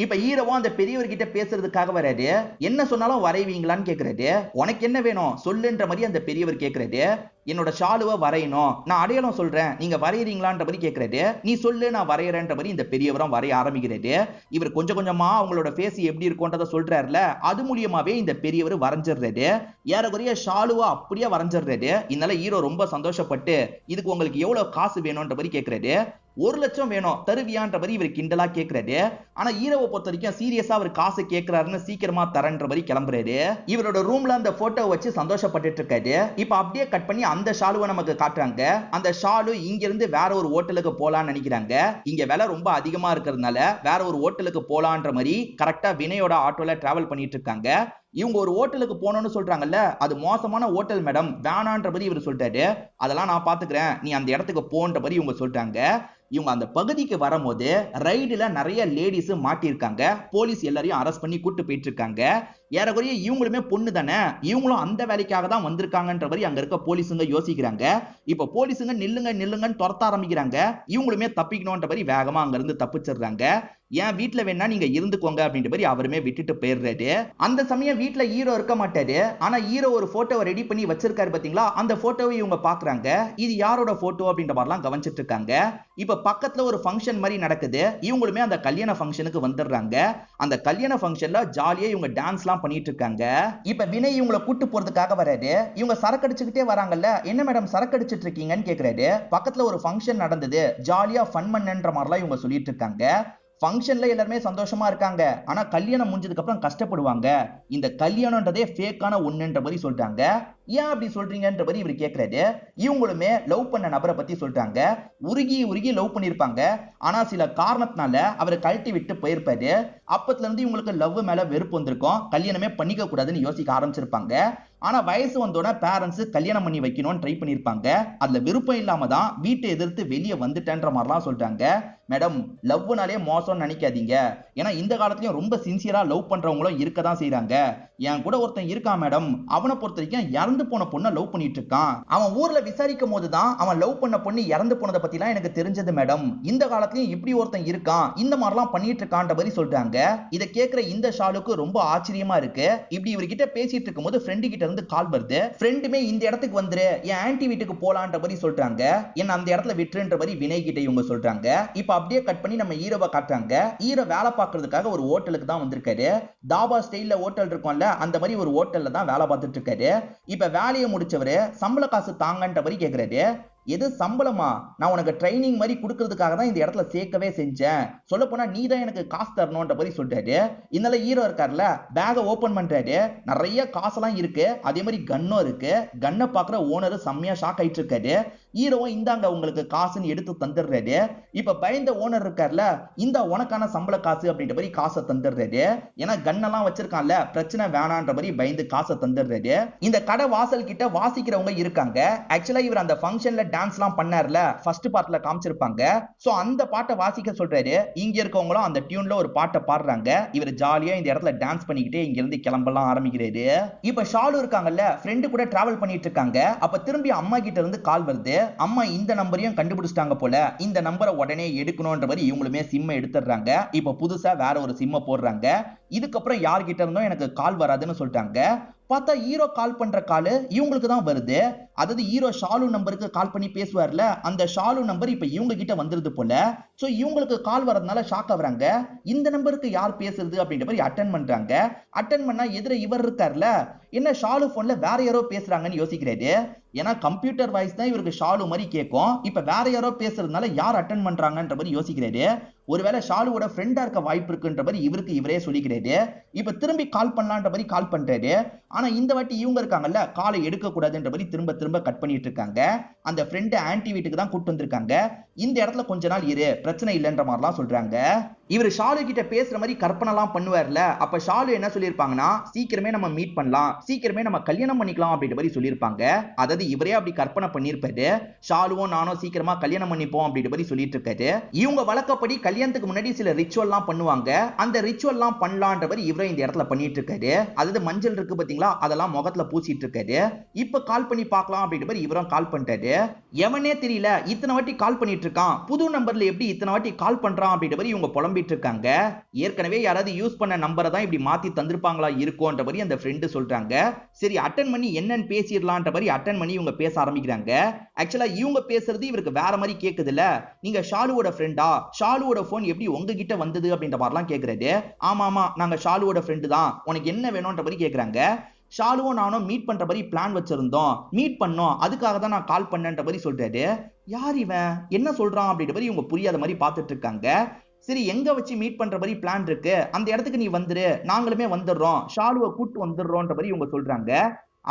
இப்ப ஹீரோவா அந்த பெரியவர் கிட்ட பேசுறதுக்காக வராரு. என்ன சொன்னாலும் வரைவீங்களான்னு கேக்குறாரு. உனக்கு என்ன வேணும் சொல்லுன்ற மாதிரி அந்த பெரியவர் கேக்குறாரு. என்னோட ஷாலுவை வரையணும், நான் அடையாளம் சொல்றேன், நீங்க வரையறீங்களான்ற மாதிரி கேக்குறாரு. நீ சொல்லு நான் வரையறேன்ற மாதிரி இந்த பெரியவரும் வரைய ஆரம்பிக்கிறாரு. இவர் கொஞ்சம் கொஞ்சமா அவங்களோட ஃபேஸ் எப்படி இருக்கும்ன்றத சொல்றாருல, அது மூலியமாவே இந்த பெரியவர் வரைஞ்சிடுறாரு. ஏறக்குறைய ஷாலுவா அப்படியே வரைஞ்சிடுறாரு. இதனால ஹீரோ ரொம்ப சந்தோஷப்பட்டு இதுக்கு உங்களுக்கு எவ்வளவு காசு வேணும்ன்ற மாதிரி கேக்குறாரு. 1 லட்சம் வேணும் தருவியான்ற மாதிரி இவர் கிண்டலா கேக்குறாரு. ஆனா ஹீரோவை பொறுத்த வரைக்கும் சீரியஸா அவர் காசு கேட்கிறாருன்னு சீக்கிரமா தரன்ற மாதிரி கிளம்புறாரு. இவரோட ரூம்ல அந்த போட்டோ வச்சு சந்தோஷப்பட்டுட்டு இருக்காரு. இப்ப அப்படியே கட் பண்ணி அந்த ஷாலுவை நமக்கு காட்டுறாங்க. அந்த ஷாலு இங்க இருந்து வேற ஒரு ஹோட்டலுக்கு போலான்னு நினைக்கிறாங்க. இங்க விலை ரொம்ப அதிகமா இருக்கிறதுனால வேற ஒரு ஹோட்டலுக்கு போலான்ற மாதிரி கரெக்டா வினயோட ஆட்டோல டிராவல் பண்ணிட்டு இருக்காங்க. இவங்க ஒரு ஹோட்டலுக்கு போனோம்னு சொல்றாங்கல்ல, அது மோசமான ஹோட்டல் மேடம், வேணான்ற மாதிரி இவர் சொல்லிட்டாரு. அதெல்லாம் நான் பாத்துக்கிறேன், நீ அந்த இடத்துக்கு போன்ற மாதிரி இவங்க சொல்றாங்க. இவங்க அந்த பகுதிக்கு வரும்போது ரைடுல நிறைய லேடிஸ் மாட்டிருக்காங்க. போலீஸ் எல்லாரையும் அரெஸ்ட் பண்ணி கூட்டு போயிட்டு இருக்காங்க. ஏறக்குறைய இவங்களுமே பொண்ணு தானே, இவங்களும் அந்த வேலைக்காக தான் வந்திருக்காங்கன்ற மாதிரி அங்க இருக்க போலீஸுங்க யோசிக்கிறாங்க. இப்ப போலீஸுங்க நில்லுங்க நில்லுங்கன்னு துரத்த ஆரம்பிக்கிறாங்க. இவங்களுமே தப்பிக்கணும்ன்ற மாதிரி வேகமா அங்க இருந்து தப்பிச்சிடுறாங்க. ஏன் வீட்டுல வேணா நீங்க இருந்துக்கோங்க அப்படின்ற மாதிரி அவருமே விட்டுட்டு போயிடுறாரு. அந்த சமயம் வீட்டுல ஹீரோ இருக்க மாட்டாரு. ஆனா ஹீரோ ஒரு போட்டோவை ரெடி பண்ணி வச்சிருக்காரு பாத்தீங்களா, அந்த போட்டோவை இவங்க பாக்குறாங்க. இது யாரோட போட்டோ அப்படின்ற மாதிரிலாம் கவனிச்சிட்டு இருக்காங்க. இப்ப பக்கத்துல ஒரு ஃபங்க்ஷன் மாதிரி நடக்குது. இவங்களுமே அந்த கல்யாண ஃபங்க்ஷனுக்கு வந்துடுறாங்க. அந்த கல்யாண ஃபங்க்ஷன்ல ஜாலியா இவங்க டான்ஸ்லாம் பண்ணிட்டு இருக்காங்க. இப்ப வினய் இவங்களை கூட்டு போறதுக்காக வராரு. இவங்க சரக்கு அடிச்சுக்கிட்டே வராங்கல்ல, என்ன மேடம் சரக்கு அடிச்சிட்டு இருக்கீங்கன்னு கேக்குறாரு. பக்கத்துல ஒரு ஃபங்க்ஷன் நடந்தது, ஜாலியா ஃபன் பண்ணன்ற மாதிரிலாம் இவங்க சொல்லிட்டு இருக்காங்க. ஃபங்க்ஷன்ல எல்லாருமே சந்தோஷமா இருக்காங்க. ஆனா கல்யாணம் முடிஞ்சதுக்கு அப்புறம் கஷ்டப்படுவாங்க. இந்த கல்யாணம்ன்றதே ஃபேக்கான ஒண்ணுன்ற மாதிரி சொல்றாங்க. ஏன் அப்படி சொல்றீங்கன்ற மாதிரி இவர் கேக்குறாரு. இவங்களுமே லவ் பண்ண நபரை பத்தி சொல்றாங்க. உருகி உருகி லவ் பண்ணிருப்பாங்க. ஆனா சில காரணத்தினால அவரை கழட்டி விட்டு போயிருப்பாரு. அப்பத்துல இருந்து இவங்களுக்கு லவ் மேல வெறுப்பு வந்திருக்கும். கல்யாணமே பண்ணிக்க கூடாதுன்னு யோசிக்க ஆரம்பிச்சிருப்பாங்க. ஆனா வயசு வந்தோட பேரண்ட்ஸ் கல்யாணம் பண்ணி வைக்கணும்னு ட்ரை பண்ணிருப்பாங்க. அதுல விருப்பம் இல்லாம தான் வீட்டை எதிர்த்து வெளியே வந்துட்டேன்ற மாதிரிலாம் சொல்றாங்க. மேடம் லவ்னாலே மோசம்னு நினைக்காதீங்க. ஏன்னா இந்த காலத்துலயும் ரொம்ப சின்சியரா லவ் பண்றவங்களும் இருக்கதான் செய்யறாங்க. என் கூட ஒருத்தன் இருக்கான் மேடம், அவனை பொறுத்த வரைக்கும் இறந்து இறந்து போன பொண்ணை லவ் பண்ணிட்டு இருக்கான். அவன் ஊர்ல விசாரிக்கும் போதுதான் அவன் லவ் பண்ண பொண்ணு இறந்து போனதை பத்திலாம் எனக்கு தெரிஞ்சது மேடம். இந்த காலத்துலயும் இப்படி ஒருத்தன் இருக்கான், இந்த மாதிரிலாம் பண்ணிட்டு இருக்கான்ற மாதிரி சொல்றாங்க. இதை கேட்கிற இந்த ஷாலுக்கு ரொம்ப ஆச்சரியமா இருக்கு. இப்படி இவர்கிட்ட பேசிட்டு இருக்கும் போது ஃப்ரெண்டு கிட்ட இருந்து கால் வருது. ஃப்ரெண்டுமே இந்த இடத்துக்கு வந்துரு, என் ஆன்டி வீட்டுக்கு போலான்ற மாதிரி சொல்றாங்க. என்ன அந்த இடத்துல விட்டுன்ற மாதிரி வினய் கிட்ட இவங்க சொல்றாங்க. இப்ப அப்படியே கட் பண்ணி நம்ம ஹீரோவை காட்டுறாங்க. ஹீரோ வேலை பார்க்கறதுக்காக ஒரு ஹோட்டலுக்கு தான் வந்திருக்காரு. தாபா ஸ்டைல்ல ஹோட்டல் இருக்கும்ல, அந்த மாதிரி ஒரு ஹோட்டல்ல தான் வேலை பார்த்துட்டு இருக்காரு. இப்ப வேலையை முடிச்சவரு சம்பள காசு தாங்கன்ற மாதிரி கேக்குறாரு. எது சம்பளமா? நான் உனக்கு ட்ரைனிங் மாதிரி கொடுக்கறதுக்காக தான் இந்த இடத்துல சேர்க்கவே செஞ்சேன். சொல்ல போனா நீ தான் எனக்கு காசு தரணும்ன்ற மாதிரி சொல்றாரு. இதனால ஹீரோ இருக்கார்ல, பேக ஓபன் பண்றாரு. நிறைய காசெல்லாம் இருக்கு, அதே மாதிரி கன்னும் இருக்கு. கன்னை பாக்குற ஓனர் செம்மையா ஷாக் ஆயிட்டு இருக்காரு. ஹீரோவும் இந்தாங்க உங்களுக்கு காசுன்னு எடுத்து தந்துடுறாரு. இப்ப பயந்த ஓனர் இருக்கார்ல, இந்த உனக்கான சம்பள காசு அப்படின்ற மாதிரி காசை தந்துடுறாரு. ஏன்னா கன்னெல்லாம் வச்சிருக்கான்ல, பிரச்சனை வேணான்ற மாதிரி பயந்து காசை தந்துடுறாரு. இந்த கடை வாசல் கிட்ட வாசிக்கிறவங்க இருக்காங்க. ஆக்சுவலா இவர் அந்த ஃபங்க்ஷன்ல டான்ஸ்லாம் பண்ணார்ல, ஃபர்ஸ்ட் பார்ட்ல காமிச்சிருப்பாங்க. சோ அந்த பாட்டை வாசிக்க சொல்றாரு. இங்க இருக்கவங்களும் அந்த டியூன்ல ஒரு பாட்டை பாடுறாங்க. இவர் ஜாலியா இந்த இடத்துல டான்ஸ் பண்ணிக்கிட்டே இங்க இருந்து கிளம்பலாம் ஆரம்பிக்கிறாரு. இப்ப ஷாலு இருக்காங்கல்ல, ஃப்ரெண்டு கூட டிராவல் பண்ணிட்டு இருக்காங்க. அப்ப திரும்பி அம்மா கிட்ட இருந்து கால் வருது. அம்மா இந்த நம்பரையும் கண்டுபிடிச்சிட்டாங்க போல, இந்த நம்பரை உடனே எடுக்கணும்ன்ற மாதிரி இவங்களுமே சிம்மை எடுத்துடுறாங்க. இப்ப புதுசா வேற ஒரு சிம்மை போடுறாங்க. இதுக்கப்புறம் யார்கிட்ட இருந்தும் எனக்கு கால் வராதுன்னு சொல்லிட்டாங்க. பார்த்தா ஹீரோ கால் பண்ற காலு இவங்களுக்கு தான் வருது. அதாவது ஹீரோ ஷாலு நம்பருக்கு கால் பண்ணி பேசுவார்ல, அந்த ஷாலு நம்பர் இப்ப இவங்க கிட்ட வந்துருது போல. சோ இவங்களுக்கு கால் வரதுனால ஷாக் ஆகுறாங்க. இந்த நம்பருக்கு யார் பேசுறது அப்படின்ற மாதிரி அட்டென்ட் பண்றாங்க. அட்டென்ட் பண்ணா எதிர இவர் இருக்கார்ல, என்ன ஷாலு போன்ல வேற யாரோ பேசுறாங்கன்னு யோசிக்கிறாரு. ஏன்னா கம்ப்யூட்டர் வாய்ஸ் தான் இவருக்கு ஷாலு மாதிரி கேட்கும். இப்ப வேற யாரோ பேசுறதுனால யார் அட்டென்ட் பண்றாங்கன்ற மாதிரி யோசிக்கிறாரு. ஒருவேளை ஷாலுவோட ஃப்ரெண்டா இருக்க வாய்ப்பு இருக்குன்ற மாதிரி இவருக்கு இவரே சொல்லிக்கிறாரு. இப்ப திரும்பி கால் பண்ணலான்ற மாதிரி கால் பண்றாரு. ஆனா இந்த வாட்டி இவங்க இருக்காங்கல்ல, காலை எடுக்க கூடாதுன்ற மாதிரி திரும்ப திரும்ப கட் பண்ணிட்டு இருக்காங்க. அந்த ஃப்ரெண்ட் ஆன்டி வீட்டுக்கு தான் கூட்டு வந்திருக்காங்க. இந்த இடத்துல கொஞ்ச நாள் இரு, பிரச்சனை இல்லைன்ற மாதிரிலாம் சொல்றாங்க. இவர் ஷாலு கிட்ட பேசுற மாதிரி கற்பனைலாம் பண்ணுவார்ல, அப்ப ஷாலு என்ன சொல்லியிருப்பாங்கன்னா, சீக்கிரமே நம்ம மீட் பண்ணலாம், சீக்கிரமே நம்ம கல்யாணம் பண்ணிக்கலாம் அப்படின்ற மாதிரி சொல்லியிருப்பாங்க. அதாவது இவரே அப்படி கற்பனை பண்ணிருப்பாரு. ஷாலுவும் நானும் சீக்கிரமா கல்யாணம் பண்ணிப்போம் அப்படின்ற மாதிரி சொல்லிட்டு இருக்காரு. இவங்க வழக்கப்படி கல்யாணத்துக்கு முன்னாடி சில ரிச்சுவல்லாம் பண்ணுவாங்க. அந்த ரிச்சுவல்லாம் பண்ணலான்ற மாதிரி இவரும் இந்த இடத்துல பண்ணிட்டு இருக்காரு. அதாவது மஞ்சள் இருக்கு பாத்தீங்களா, அதெல்லாம் முகத்துல பூசிட்டு இருக்காரு. இப்ப கால் பண்ணி பார்க்கலாம் அப்படின்ற மாதிரி இவரும் கால் பண்ணிட்டாரு. எவனே தெரியல, இத்தனை வாட்டி கால் பண்ணிட்டு இருக்கான், புது நம்பர்ல எப்படி இத்தனை வாட்டி கால் பண்றான் அப்படின்ற மாதிரி இவங்க புலம்பிட்டு இருக்காங்க. ஏற்கனவே யாராவது யூஸ் பண்ண நம்பரை தான் இப்படி மாத்தி தந்திருப்பாங்களா இருக்கும்ன்ற மாதிரி அந்த ஃப்ரெண்டு சொல்றாங்க. சரி அட்டென்ட் பண்ணி என்னன்னு பேசிடலான்ற மாதிரி அட்டென்ட் பண்ணி இவங்க பேச ஆரம்பிக்கிறாங்க. ஆக்சுவலா இவங்க பேசுறது இவருக்கு வேற மாதிரி கேக்குதுல. நீங்க ஷாலுவோட ஃப்ரெண்டா, ஷாலுவோட போன் எப்படி உங்ககிட்ட வந்தது அப்படின்ற மாதிரிலாம் கேக்குறாரு. ஆமா ஆமா நாங்க ஷாலுவோட ஃப்ரெண்டு தான், உனக்கு என்ன வேணும்ன்ற மாதிரி கேக்குறாங்க. ஷாலுவும் நானும் மீட் பண்ற மாதிரி பிளான் வச்சிருந்தோம், மீட் பண்ணோம், அதுக்காக தான் நான் கால் பண்ணேன்ற மாதிரி சொல்றாரு. யார் இவன், என்ன சொல்றான் அப்படின்ற மாதிரி இவங்க புரியாத மாதிரி பார்த்துட்டு இருக்காங்க. சரி எங்க வச்சு மீட் பண்ற மாதிரி பிளான் இருக்கு, அந்த இடத்துக்கு நீ வந்துரு, நாங்களுமே வந்துடுறோம், ஷாலுவை கூட்டு வந்துடுறோன்ற மாதிரி இவங்க சொல்றாங்க.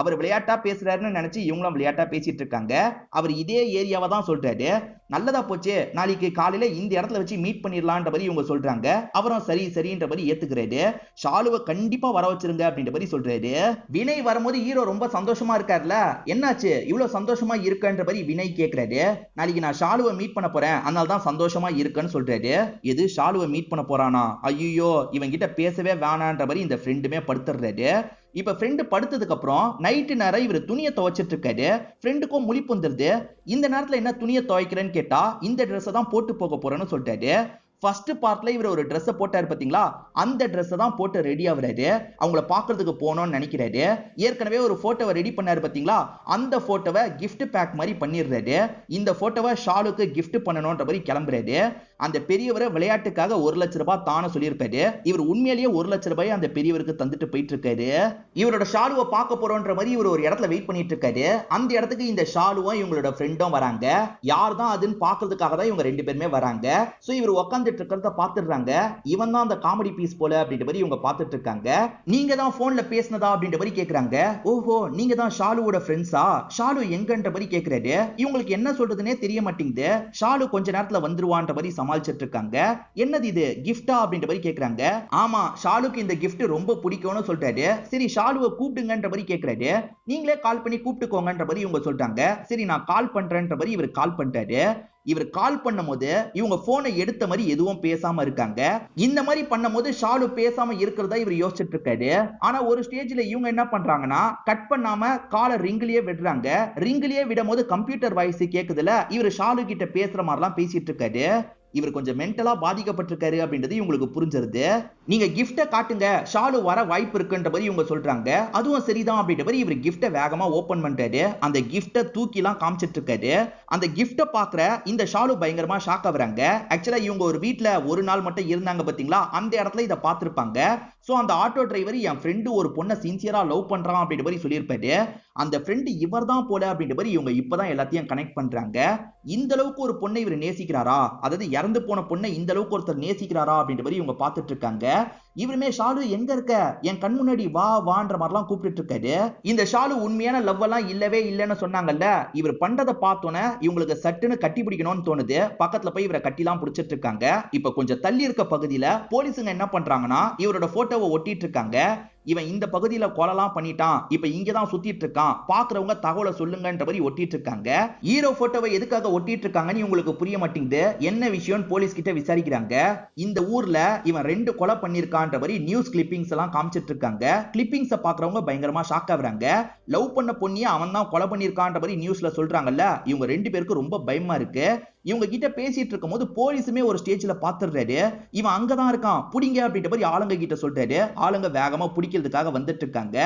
அவர் விளையாட்டா பேசுறாருன்னு நினைச்சு இவங்களும் விளையாட்டா பேசிட்டு இருக்காங்க. அவர் இதே ஏரியாவை தான் சொல்றாரு. நல்லதா போச்சு, நாளைக்கு காலையில இந்த இடத்துல வச்சு மீட் பண்ணிடலான்ற மாதிரி இவங்க சொல்றாங்க. அவரும் சரி சரின்ற மாதிரி ஏத்துக்கிறாரு. ஷாலுவை கண்டிப்பா வர வச்சிருங்க அப்படின்ற மாதிரி சொல்றாரு. வினய் வரும்போது ஹீரோ ரொம்ப சந்தோஷமா இருக்காருல, என்னாச்சு இவ்வளவு சந்தோஷமா இருக்கன்ற மாதிரி வினய் கேக்குறாரு. நாளைக்கு நான் ஷாலுவை மீட் பண்ண போறேன், அதனால தான் சந்தோஷமா இருக்குன்னு சொல்றாரு. எது ஷாலுவை மீட் பண்ண போறானா, ஐயோ இவன் கிட்ட பேசவே வேணான்ற மாதிரி இந்த ஃப்ரெண்டுமே படுத்துறாரு. இப்ப ஃப்ரெண்டு படுத்ததுக்கு அப்புறம் நைட்டு நேரம் இவர் துணியை துவைச்சிட்டு இருக்காரு. ஃப்ரெண்டுக்கும் முழிப்பு வந்துருது. இந்த நேரத்துல என்ன துணியை துவைக்கிறேன்னு கேட்டா, இந்த ட்ரெஸ்ஸை தான் போட்டு போக போறேன்னு சொல்லிட்டாரு. ஃபர்ஸ்ட் பார்ட்ல இவர் ஒரு ட்ரெஸ் போட்டாரு பாத்தீங்களா, அந்த ட்ரெஸ் தான் போட்டு ரெடி ஆகுறாரு. அவங்கள பாக்குறதுக்கு போனோம்னு நினைக்கிறாரு. ஏற்கனவே ஒரு போட்டோவை ரெடி பண்ணாரு பாத்தீங்களா, அந்த போட்டோவை கிஃப்ட் பேக் மாதிரி பண்ணிடுறாரு. இந்த போட்டோவை ஷாலுக்கு கிஃப்ட் பண்ணணும்ன்ற மாதிரி கிளம்புறாரு. அந்த பெரியவரை விளையாட்டுக்காக 1 லட்சம் ரூபாய் தான சொல்லியிருக்காரு. இவர் உண்மையிலேயே 1 லட்சம் ரூபாய் அந்த பெரியவருக்கு தந்துட்டு போயிட்டு இருக்காரு. இவரோட ஷாலுவை பார்க்க போறோன்ற மாதிரி இவர் ஒரு இடத்துல வெயிட் பண்ணிட்டு இருக்காரு. அந்த இடத்துக்கு இந்த ஷாலுவும் இவங்களோட ஃப்ரெண்டும் வராங்க. யார் தான் அதுன்னு பாக்குறதுக்காக தான் இவங்க 2 பேருமே வராங்க. சோ இவர் உட்காந்து இருக்கிறத பாத்துறாங்க. இவன் தான் அந்த காமெடி பீஸ் போல அப்படின்ற மாதிரி இவங்க பாத்துட்டு இருக்காங்க. நீங்க தான் போன்ல பேசினதா அப்படின்ற மாதிரி கேக்குறாங்க. ஓஹோ நீங்க தான் ஷாலுவோட ஃப்ரெண்ட்ஸா, ஷாலு எங்கன்ற மாதிரி கேக்குறாரு. இவங்களுக்கு என்ன சொல்றதுன்னே தெரிய மாட்டேங்குது. ஷாலு கொஞ்ச நேரத்துல வந்துருவான்ற மாதிரி சமாளிச்சிட்டு இருக்காங்க. என்னது இது கிஃப்டா அப்படின்ற மாதிரி கேக்குறாங்க. ஆமா ஷாலுக்கு இந்த கிஃப்ட் ரொம்ப பிடிக்கும்னு சொல்றாரு. சரி ஷாலுவை கூப்பிடுங்கன்ற மாதிரி கேக்குறாரு. நீங்களே கால் பண்ணி கூப்பிட்டுக்கோங்கன்ற மாதிரி இவங்க சொல்றாங்க. சரி நான் கால் பண்றேன்ற மாதிரி இவர் கால் பண்றாரு. இவர் கால் பண்ணும்போது இவங்க போனை எடுத்த மாதிரி எதுவும் பேசாம இருக்காங்க. இந்த மாதிரி பண்ணும்போது ஷாலு பேசாம இருக்கிறதா இவர் யோசிச்சுட்டு இருக்காரு. ஆனா ஒரு ஸ்டேஜ்ல இவங்க என்ன பண்றாங்கன்னா கட் பண்ணாம காலை ரிங்லயே விடுறாங்க. ரிங்லயே விடும்போது கம்ப்யூட்டர் வாய்ஸ் கேக்குதுல, இவர் ஷாலு கிட்ட பேசுற மாதிரிலாம் பேசிட்டு இருக்காரு. இவர் கொஞ்சம் மென்டலா பாதிக்கப்பட்டிருக்காரு அப்படின்றது இவங்களுக்கு புரிஞ்சிருது. நீங்க கிஃப்ட காட்டுங்க, ஷாலு வர வாய்ப்பு இருக்குன்ற மாதிரி இவங்க சொல்றாங்க. அதுவும் சரிதான் அப்படின்ற மாதிரி இவர் கிஃப்ட வேகமா ஓபன் பண்றாரு. அந்த கிஃப்ட தூக்கிலாம் காமிச்சிட்டு இருக்காரு. அந்த கிஃப்ட பாக்குற இந்த ஷாலு பயங்கரமா ஷாக் ஆகுறாங்க. ஆக்சுவலா இவங்க ஒரு வீட்ல ஒரு நாள் மட்டும் இருந்தாங்க பாத்தீங்களா, அந்த இடத்துல இத பார்த்திருப்பாங்க. சோ அந்த ஆட்டோ டிரைவர் என் ஃப்ரெண்டு ஒரு பொண்ணை சின்சியரா லவ் பண்றான் அப்படின்ற மாதிரி சொல்லியிருப்பாரு. அந்த ஃப்ரெண்டு இவர் தான் போல அப்படின்ற மாதிரி இவங்க இப்பதான் எல்லாத்தையும் கனெக்ட் பண்றாங்க. இந்த அளவுக்கு ஒரு பொண்ணை இவர் நேசிக்கிறாரா, அதாவது இறந்து போன பொண்ணை இந்த அளவுக்கு ஒருத்தர் நேசிக்கிறாரா அப்படின்ற மாதிரி இவங்க பார்த்துட்டு இருக்காங்க. இவருமே ஷாலு எங்க இருக்க, என் கண் முன்னாடி வா வான்ற மாதிரிலாம் கூப்பிட்டு இருக்காரு. இந்த ஷாலு உண்மையான லவ் எல்லாம் இல்லவே இல்லைன்னு சொன்னாங்கல்ல, இவர் பண்றதை பார்த்தோன்னே இவங்களுக்கு சட்டுன்னு கட்டி பிடிக்கணும்னு தோணுது. பக்கத்துல போய் இவரை கட்டிலாம் பிடிச்சிட்டு இருக்காங்க. இப்ப கொஞ்சம் தள்ளி இருக்க பகுதியில போலீஸுங்க என்ன பண்றாங்கன்னா இவரோட போட்டோவை ஒட்டிட்டு இருக்காங்க. இவன் இந்த பகுதியில கொலைலாம் பண்ணிட்டான், இப்ப இங்கதான் சுத்திட்டு இருக்கான், பாக்குறவங்க தகவலை சொல்லுங்கன்ற மாதிரி ஒட்டிட்டு இருக்காங்க. ஹீரோ போட்டோவை எதுக்காக ஒட்டிட்டு இருக்காங்கன்னு உங்களுக்கு புரிய மாட்டேங்குது. என்ன விஷயம் போலீஸ் கிட்ட விசாரிக்கிறாங்க. இந்த ஊர்ல இவன் 2 கொலை பண்ணிருக்கான்ற மாதிரி நியூஸ் கிளிப்பிங்ஸ் எல்லாம் காமிச்சிட்டு இருக்காங்க. கிளிப்பிங்ஸ் பாக்குறவங்க பயங்கரமா ஷாக் ஆகுறாங்க. லவ் பண்ண பொண்ணிய அவன் தான் கொலை பண்ணிருக்கான்ற மாதிரி நியூஸ்ல சொல்றாங்கல்ல, இவங்க 2 பேருக்கு ரொம்ப பயமா இருக்கு. இவங்க கிட்ட பேசிட்டு இருக்கும் போது போலீஸுமே ஒரு ஸ்டேஜ்ல பாத்துறாரு. இவன் அங்கதான் இருக்கான், புடிங்க அப்படின்ற மாதிரி ஆளுங்க கிட்ட சொல்றாரு. ஆளுங்க வேகமா பிடிக்கிறதுக்காக வந்துட்டு இருக்காங்க.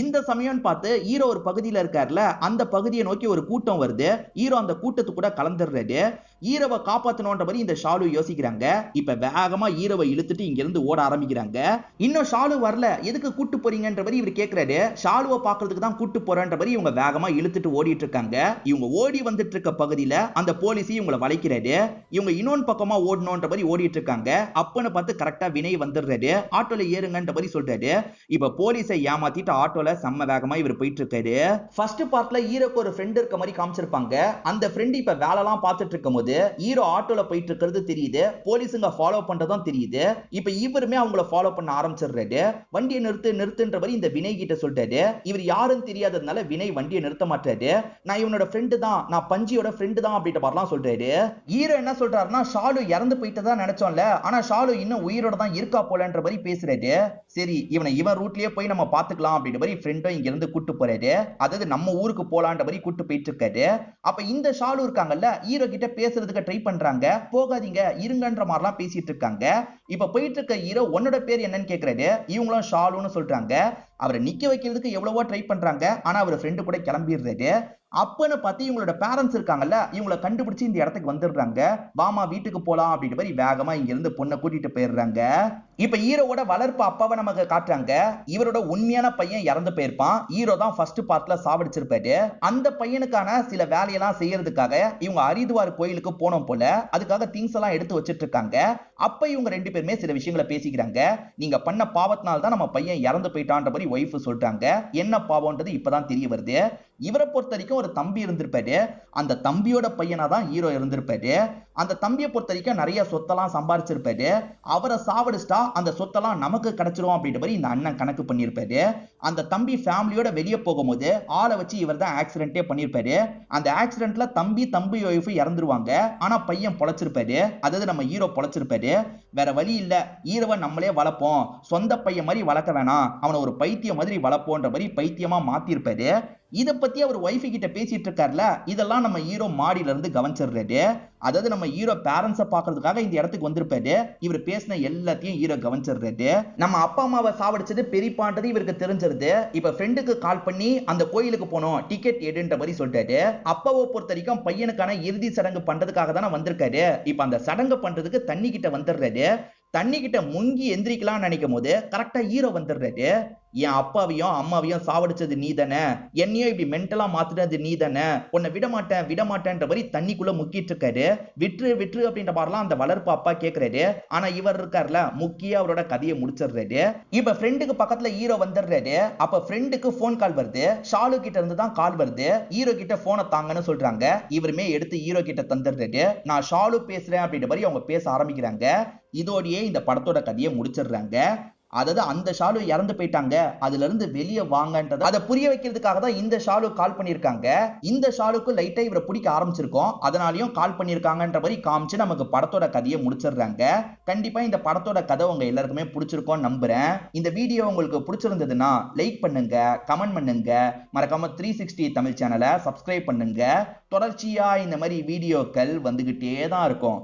இந்த சமயம் பார்த்து ஹீரோ ஒரு பகுதியில இருக்காருல, அந்த பகுதியை நோக்கி ஒரு கூட்டம் வருது. ஹீரோ அந்த கூட்டத்து கூட கலந்துடுறாரு. ஹீரோவை காப்பாத்தணும்ன்ற மாதிரி இந்த ஷாலு யோசிக்கிறாங்க. இப்ப வேகமா ஹீரோவை இழுத்துட்டு இங்க இருந்து ஓட ஆரம்பிக்கிறாங்க. இன்னும் ஷாலு வரல, எதுக்கு கூட்டு போறீங்கன்ற மாதிரி இவர் கேக்குறாரு. ஷாலுவை பாக்குறதுக்கு தான் கூட்டு போறன்ற மாதிரி இவங்க வேகமா இழுத்துட்டு ஓடிட்டு இருக்காங்க. இவங்க ஓடி வந்துட்டு இருக்க பகுதியில அந்த போலீஸ் இவங்களை வளைக்கிறாரு. இவங்க இன்னொன்று பக்கமா ஓடணும்ன்ற மாதிரி ஓடிட்டு இருக்காங்க. அப்பன்னு பார்த்து கரெக்டா வினய் வந்துடுறாரு. ஆட்டோல ஏறுங்கன்ற மாதிரி சொல்றாரு. இப்ப போலீஸை ஏமாத்திட்டு ஆட்டோல செம்ம வேகமா இவர் போயிட்டு இருக்காரு. ஃபர்ஸ்ட் பார்ட்ல ஹீரோக்கு ஒரு ஃப்ரெண்ட் இருக்க மாதிரி காமிச்சிருப்பாங்க. அந்த ஃப்ரெண்ட் இப்ப வேலைலாம் பார்த்துட்டு இருக்கும்போது ஹீரோ ஆட்டோல போயிட்டு இருக்கிறது தெரியுது. போலீஸுங்க ஃபாலோ பண்றதும் தெரியுது. இப்ப இவருமே அவங்கள ஃபாலோ பண்ண ஆரம்பிச்சிடுறாரு. வண்டியை நிறுத்துன்ற மாதிரி இந்த வினய் கிட்ட சொல்றாரு. இவர் யாருன்னு தெரியாததுனால வினய் வண்டியை நிறுத்த மாட்டாரு. நான் இவனோட ஃப்ரெண்டு தான், நான் பஞ்சியோட ஃப்ரெண்டு தான் அப்படின்ற மாதிரிலாம் சொல்றாரு. ஹீரோ என்ன சொல்றாருன்னா, ஷாலு இறந்து போயிட்டதா நினைச்சோம்ல, ஆனா ஷாலு இன்னும் உயிரோட தான் இருக்கா போலன்ற மாதிரி பேசுறாரு. சரி, இவன் ரூட்லயே போய் நம்ம பாத்துக்கலாம் அப்படின்ற மாதிரி ஃப்ரெண்டும் இங்க இருந்து கூட்டு போறாரு. அதாவது நம்ம ஊருக்கு போலான்ற மாதிரி கூட்டு போயிட்டு இருக்காரு. அப்ப இந்த ஷாலு இருக்காங்கல்ல, ஹீரோ கிட்ட பேசுறதுக்கு ட்ரை பண்றாங்க. போகாதீங்க இருங்கன்ற மாதிரிலாம் பேசிட்டு இருக்காங்க. இப்ப போயிட்டு இருக்க ஹீரோ உன்னோட பேர் என்னன்னு கேக்குறாரு. இவங்களும் ஷாலுன்னு சொல்றாங்க. அவரை நிக்க வைக்கிறதுக்கு எவ்வளவோ ட்ரை பண்றாங்க. ஆனா அவர் ஃப்ரெண்டு கூட கிளம்பிடுறாரு. அப்பன்னு பார்த்து இவங்களோட பேரண்ட்ஸ் இருக்காங்கல்ல, இவங்களை கண்டுபிடிச்சு இந்த இடத்துக்கு வந்துடுறாங்க. வாமா வீட்டுக்கு போலாம் அப்படின்ற மாதிரி வேகமா இங்க இருந்து பொண்ணை கூட்டிட்டு போயிடுறாங்க. இப்ப ஹீரோவோட வளர்ப்பு அப்பாவை நமக்கு காட்டுறாங்க. இவரோட உண்மையான பையன் இறந்து போயிருப்பான். ஹீரோ தான் ஃபர்ஸ்ட் பார்ட்ல சாவடிச்சிருப்பாரு. அந்த பையனுக்கான சில வேலையெல்லாம் செய்யறதுக்காக இவங்க ஹரித்வார் கோயிலுக்கு போனோம் போல. அதுக்காக திங்ஸ் எல்லாம் எடுத்து வச்சிட்டு இருக்காங்க. அப்ப இவங்க 2 பேருமே சில விஷயங்களை பேசிக்கிறாங்க. நீங்க பண்ண பாவத்தினால தான் நம்ம பையன் இறந்து போயிட்டான்ற மாதிரி ஒய்ஃப் சொல்றாங்க. என்ன பாவம்ன்றது இப்பதான் தெரிய வருது. இவரை பொறுத்த வரைக்கும் ஒரு தம்பி இருந்திருப்பாரு. அந்த தம்பியோட பையனா தான் ஹீரோ இருந்திருப்பாரு. அந்த தம்பியை பொறுத்த வரைக்கும் நிறைய சொத்தெல்லாம் சம்பாரிச்சிருப்பாரு. அவரை சாவடிச்சிட்டா அந்த சொத்தெல்லாம் நமக்கு கிடைச்சிரும் அப்படின்ற மாதிரி இந்த அண்ணன் கணக்கு பண்ணியிருப்பாரு. அந்த தம்பி ஃபேமிலியோட வெளியே போகும்போது ஆளை வச்சு இவர் தான் ஆக்சிடென்டே பண்ணியிருப்பாரு. அந்த ஆக்சிடென்ட்ல தம்பி ஒய்ஃப் இறந்துருவாங்க. ஆனா பையன் பொழைச்சிருப்பாரு. அதாவது நம்ம ஹீரோ பொழைச்சிருப்பாரு. வேற வழி இல்ல, ஹீரோவை நம்மளே வளர்ப்போம், சொந்த பையன் மாதிரி வளர்க்க வேணாம், அவனை ஒரு பைத்தியம் மாதிரி வளர்ப்போன்ற மாதிரி பைத்தியமா மாத்திருப்பாரு. இத பத்தி அவர் ஒய்ஃப் கிட்ட பேசிட்டு இருக்காருல, இதெல்லாம் நம்ம ஹீரோ மாடியில இருந்து கவனிச்சிடுறாரு. அதாவது நம்ம ஹீரோ பேரண்ட்ஸை பாக்குறதுக்காக இந்த இடத்துக்கு வந்திருப்பாரு. இவர் பேசின எல்லாத்தையும் ஹீரோ கவனிச்சிடுறாரு. நம்ம அப்பா அம்மாவை சாவடிச்சது பெரியப்பான்றது இவருக்கு தெரிஞ்சிருது. இப்ப ஃப்ரெண்டுக்கு கால் பண்ணி அந்த கோயிலுக்கு போனோம், டிக்கெட் எடுன்ற மாதிரி சொல்றாரு. அப்பாவை பொறுத்த வரைக்கும் பையனுக்கான இறுதி சடங்கு பண்றதுக்காக தானே வந்திருக்காரு. இப்ப அந்த சடங்கு பண்றதுக்கு தண்ணி கிட்ட வந்துடுறாரு. தண்ணி கிட்ட முங்கி எந்திரிக்கலாம் நினைக்கும் போது கரெக்டா ஹீரோ வந்துடுறாரு. என் அப்பாவையும் அம்மாவையும் சாவடிச்சது நீ தானே, என்னையும் இப்படி மென்டலா மாத்துறது நீ தானே, உன்னை விட மாட்டேன்ற மாதிரி தண்ணிக்குள்ள முக்கிட்டு இருக்காரு. விட்டுரு அப்படின்ற மாதிரிலாம் அந்த வளர்ப்பு அப்பா கேக்குறாரு. ஆனா இவர் இருக்காருல, முக்கிய அவரோட கதையை முடிச்சிடுறாரு. இப்ப ஃப்ரெண்டுக்கு பக்கத்துல ஹீரோ வந்துடுறாரு. அப்ப ஃப்ரெண்டுக்கு போன் கால் வருது. ஷாலு கிட்ட இருந்து தான் கால் வருது. ஹீரோ கிட்ட போனை தாங்கன்னு சொல்றாங்க. இவருமே எடுத்து ஹீரோ கிட்ட தந்துடுறாரு. நான் ஷாலு பேசுறேன் அப்படின்ற மாதிரி அவங்க பேச ஆரம்பிக்கிறாங்க. இதோடயே இந்த படத்தோட கதையை முடிச்சிடுறாங்க. அதாவது அந்த ஷாலு இறந்து போயிட்டாங்க, அதுல இருந்து வெளியே வாங்கன்றத அதை புரிய வைக்கிறதுக்காக தான் இந்த ஷாலு கால் பண்ணிருக்காங்க. இந்த ஷாலுக்கு லைட்டா இவரை பிடிக்க ஆரம்பிச்சிருக்கோம், அதனாலயும் கால் பண்ணிருக்காங்கன்ற மாதிரி காமிச்சு நமக்கு படத்தோட கதையை முடிச்சிடுறாங்க. கண்டிப்பா இந்த படத்தோட கதை உங்க எல்லாருக்குமே பிடிச்சிருக்கும் நம்புறேன். இந்த வீடியோ உங்களுக்கு பிடிச்சிருந்ததுன்னா லைக் பண்ணுங்க, கமெண்ட் பண்ணுங்க, மறக்காம 360 தமிழ் சேனலை சப்ஸ்கிரைப் பண்ணுங்க. தொடர்ச்சியா இந்த மாதிரி வீடியோக்கள் வந்துகிட்டே தான் இருக்கும்.